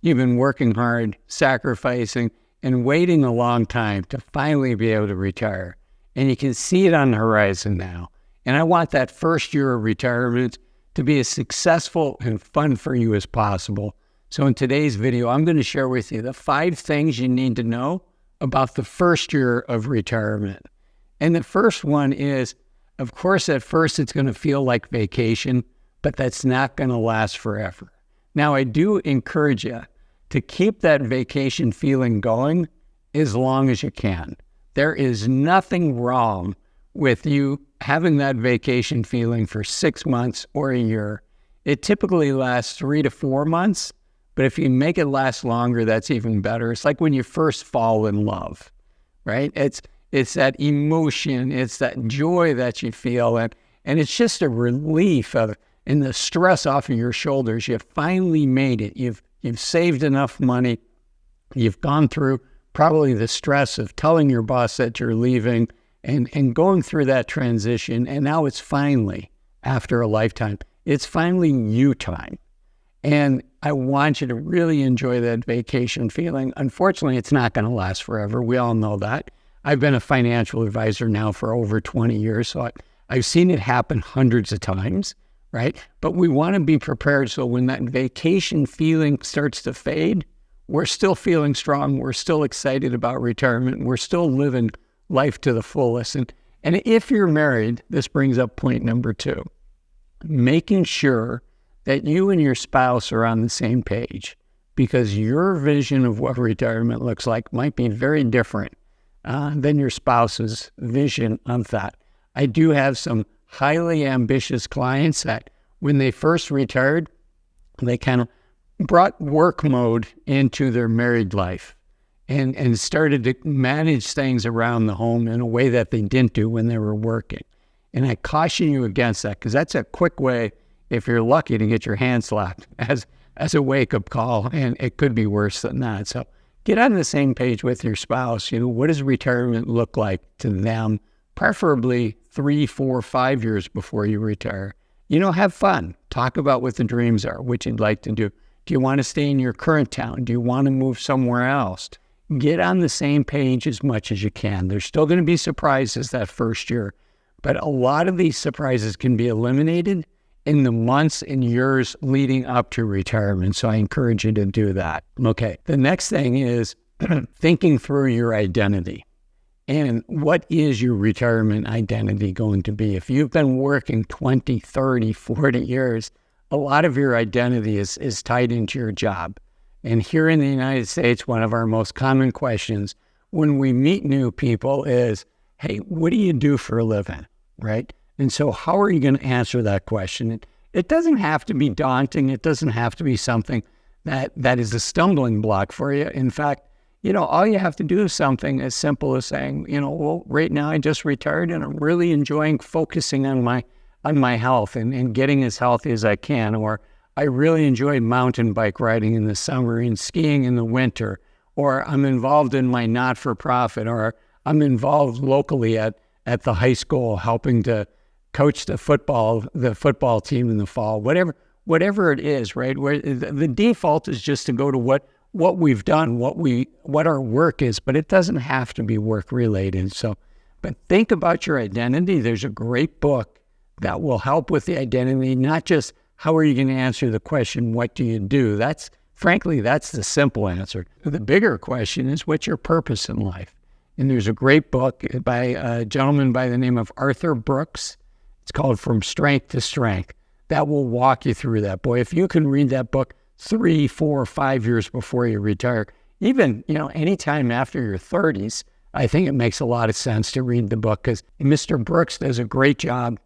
You've been working hard, sacrificing, and waiting a long time to finally be able to retire. And you can see it on the horizon now. And I want that first year of retirement to be as successful and fun for you as possible. So in today's video, I'm going to share with you the 5 things you need to know about the first year of retirement. And the first one is, of course, at first it's going to feel like vacation, but that's not going to last forever. Now, I do encourage you to keep that vacation feeling going as long as you can. There is nothing wrong with you having that vacation feeling for 6 months or a year. It typically lasts 3 to 4 months, but if you make it last longer, that's even better. It's like when you first fall in love, right? It's that emotion, it's that joy that you feel, and it's just a relief and the stress off of your shoulders. You finally made it. You've saved enough money. You've gone through probably the stress of telling your boss that you're leaving and going through that transition. And now it's finally, after a lifetime, it's finally you time. And I want you to really enjoy that vacation feeling. Unfortunately, it's not going to last forever. We all know that. I've been a financial advisor now for over 20 years, so I've seen it happen hundreds of times, right? But we want to be prepared so when that vacation feeling starts to fade, we're still feeling strong, we're still excited about retirement, we're still living life to the fullest. And if you're married, this brings up point number 2, making sure that you and your spouse are on the same page, because your vision of what retirement looks like might be very different than your spouse's vision of that. I do have some highly ambitious clients that when they first retired, they kind of brought work mode into their married life and started to manage things around the home in a way that they didn't do when they were working. And I caution you against that, because that's a quick way, if you're lucky, to get your hand slapped as a wake-up call, and it could be worse than that. So get on the same page with your spouse. What does retirement look like to them, preferably 3, 4, 5 years before you retire? Have fun. Talk about what the dreams are, what you'd like to do. Do you want to stay in your current town? Do you want to move somewhere else? Get on the same page as much as you can. There's still going to be surprises that first year, but a lot of these surprises can be eliminated in the months and years leading up to retirement. So I encourage you to do that. Okay. The next thing is thinking through your identity. And what is your retirement identity going to be? If you've been working 20, 30, 40 years, a lot of your identity is tied into your job. And here in the United States, one of our most common questions when we meet new people is, hey, what do you do for a living, right? And so how are you going to answer that question? It doesn't have to be daunting. It doesn't have to be something that is a stumbling block for you. In fact, all you have to do is something as simple as saying, well, right now I just retired and I'm really enjoying focusing on my health and getting as healthy as I can. Or I really enjoy mountain bike riding in the summer and skiing in the winter. Or I'm involved in my not-for-profit, or I'm involved locally at the high school helping to coach the football team in the fall, whatever it is, right? Where the default is just to go to what we've done, what our work is, but it doesn't have to be work related. So, but think about your identity. There's a great book that will help with the identity, not just how are you going to answer the question, what do you do? Frankly, that's the simple answer. The bigger question is, what's your purpose in life? And there's a great book by a gentleman by the name of Arthur Brooks. It's called From Strength to Strength. That will walk you through that. Boy, if you can read that book 3, 4, 5 years before you retire, even, anytime after your 30s, I think it makes a lot of sense to read the book, because Mr. Brooks does a great job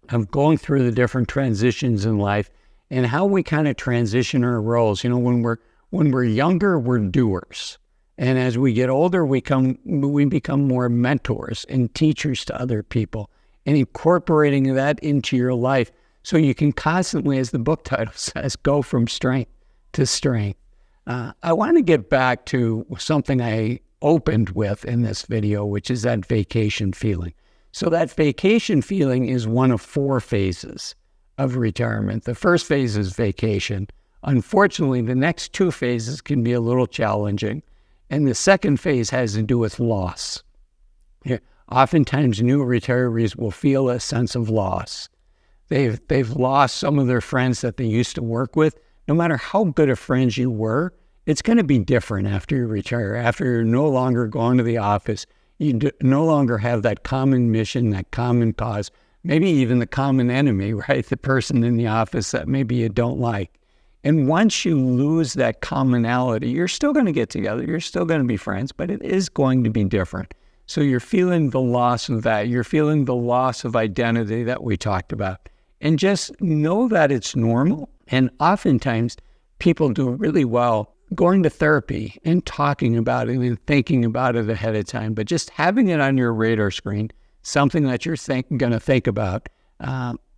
of going through the different transitions in life and how we kind of transition our roles. When we're younger, we're doers. And as we get older, we become more mentors and teachers to other people, and incorporating that into your life so you can constantly, as the book title says, go from strength to strength. I want to get back to something I opened with in this video, which is that vacation feeling. So that vacation feeling is one of 4 phases of retirement. The first phase is vacation. Unfortunately, the next two phases can be a little challenging. And the second phase has to do with loss. Yeah, oftentimes, new retirees will feel a sense of loss. They've lost some of their friends that they used to work with. No matter how good of friends you were, it's going to be different after you retire. After you're no longer going to the office, you no longer have that common mission, that common cause, maybe even the common enemy, right? The person in the office that maybe you don't like. And once you lose that commonality, you're still going to get together. You're still going to be friends, but it is going to be different. So you're feeling the loss of that. You're feeling the loss of identity that we talked about. And just know that it's normal. And oftentimes, people do really well going to therapy and talking about it and thinking about it ahead of time. But just having it on your radar screen, something that you're going to think about,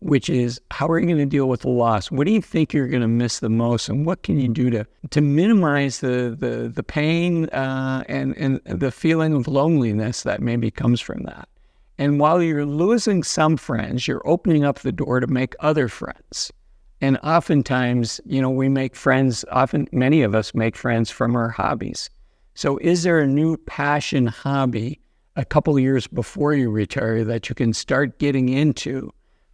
which is, how are you going to deal with the loss? What do you think you're going to miss the most? And what can you do to minimize the pain and the feeling of loneliness that maybe comes from that? And while you're losing some friends, you're opening up the door to make other friends. And oftentimes, we make friends, many of us make friends from our hobbies. So is there a new passion hobby a couple of years before you retire that you can start getting into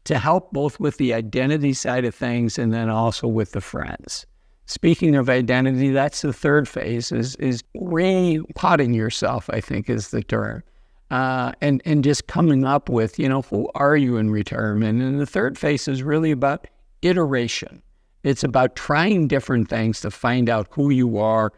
to help both with the identity side of things and then also with the friends? Speaking of identity, that's the third phase, is re-potting yourself, I think is the term. And just coming up with, who are you in retirement? And the third phase is really about iteration. It's about trying different things to find out who you are,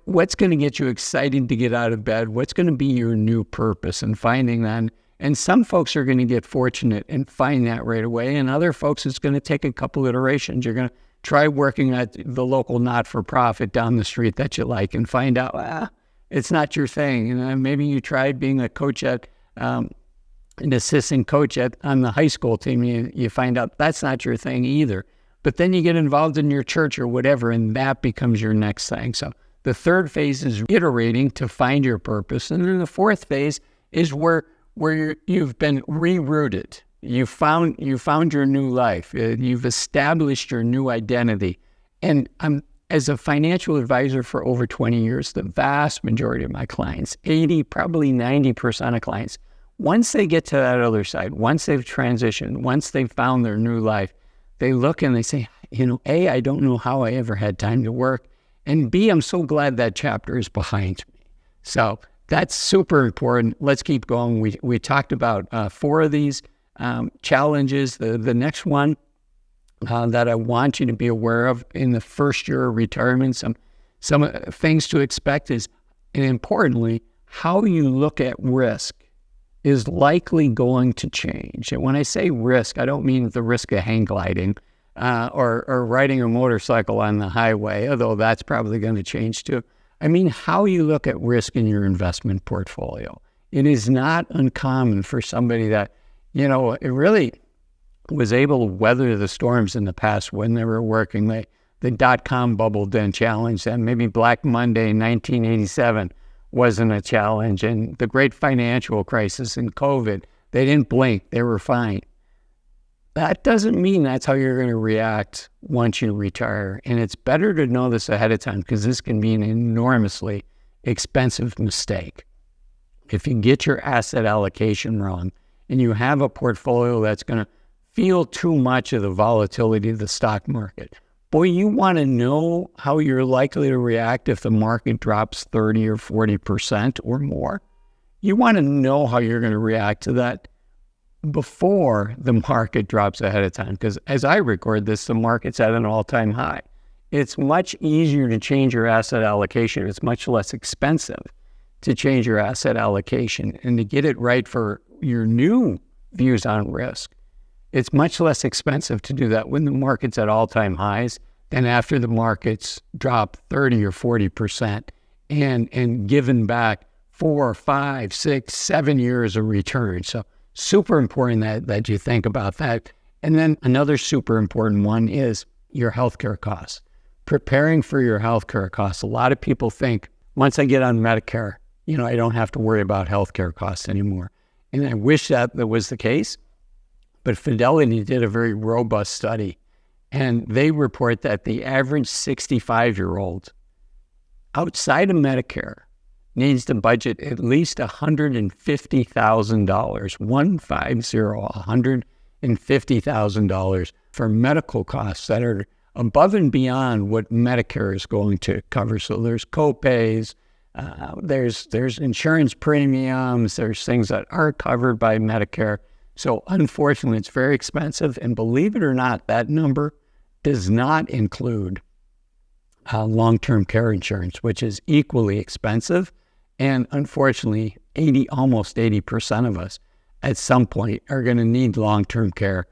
what's going to get you excited to get out of bed, what's going to be your new purpose, and finding that. And some folks are going to get fortunate and find that right away, and other folks, it's going to take a couple iterations. You're going to try working at the local not-for-profit down the street that you like and find out, it's not your thing. Maybe you tried being a coach an assistant coach on the high school team. You find out that's not your thing either. But then you get involved in your church or whatever, and that becomes your next thing. So the third phase is iterating to find your purpose. And then the fourth phase is where you've been rerouted. You found your new life. You've established your new identity. And as a financial advisor for over 20 years, the vast majority of my clients, 80, probably 90% of clients, once they get to that other side, once they've transitioned, once they've found their new life, they look and they say, A, I don't know how I ever had time to work. And B, I'm so glad that chapter is behind me. So that's super important. Let's keep going. We talked about 4 of these challenges. The next one that I want you to be aware of in the first year of retirement, some things to expect is, and importantly, how you look at risk is likely going to change. And when I say risk, I don't mean the risk of hang gliding or riding a motorcycle on the highway, although that's probably going to change too. I mean how you look at risk in your investment portfolio. It is not uncommon for somebody that, it really was able to weather the storms in the past when they were working. The dot-com bubble didn't challenge them. Maybe Black Monday in 1987 wasn't a challenge. And the great financial crisis and COVID, they didn't blink. They were fine. That doesn't mean that's how you're going to react once you retire. And it's better to know this ahead of time, because this can be an enormously expensive mistake. If you get your asset allocation wrong and you have a portfolio that's going to feel too much of the volatility of the stock market, boy, you want to know how you're likely to react if the market drops 30 or 40% or more. You want to know how you're going to react to that before the market drops ahead of time. Because as I record this, the market's at an all-time high. It's much easier to change your asset allocation. It's much less expensive to change your asset allocation and to get it right for your new views on risk. It's much less expensive to do that when the market's at all-time highs than after the markets drop 30 or 40% and given back 4, 5, 6, 7 years of return. So super important that you think about that. And then another super important one is your healthcare costs. Preparing for your healthcare costs. A lot of people think, once I get on Medicare, I don't have to worry about healthcare costs anymore. And I wish that was the case. But Fidelity did a very robust study, And they report that the average 65-year-old outside of Medicare needs to budget at least $150,000, $150,000 for medical costs that are above and beyond what Medicare is going to cover. So there's co-pays, there's insurance premiums, there's things that are covered by Medicare. So unfortunately, it's very expensive. And believe it or not, that number does not include long-term care insurance, which is equally expensive. And unfortunately, almost 80% of us at some point are going to need long-term care.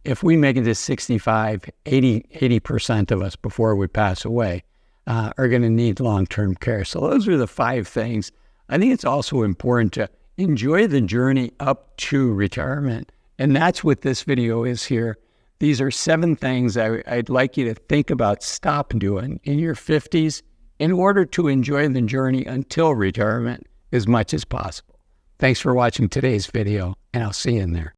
If we make it to 65, 80% of us before we pass away are going to need long-term care. So those are the 5 things. I think it's also important to enjoy the journey up to retirement. And that's what this video is here. These are 7 things I'd like you to think about stop doing in your 50s in order to enjoy the journey until retirement as much as possible. Thanks for watching today's video, and I'll see you in there.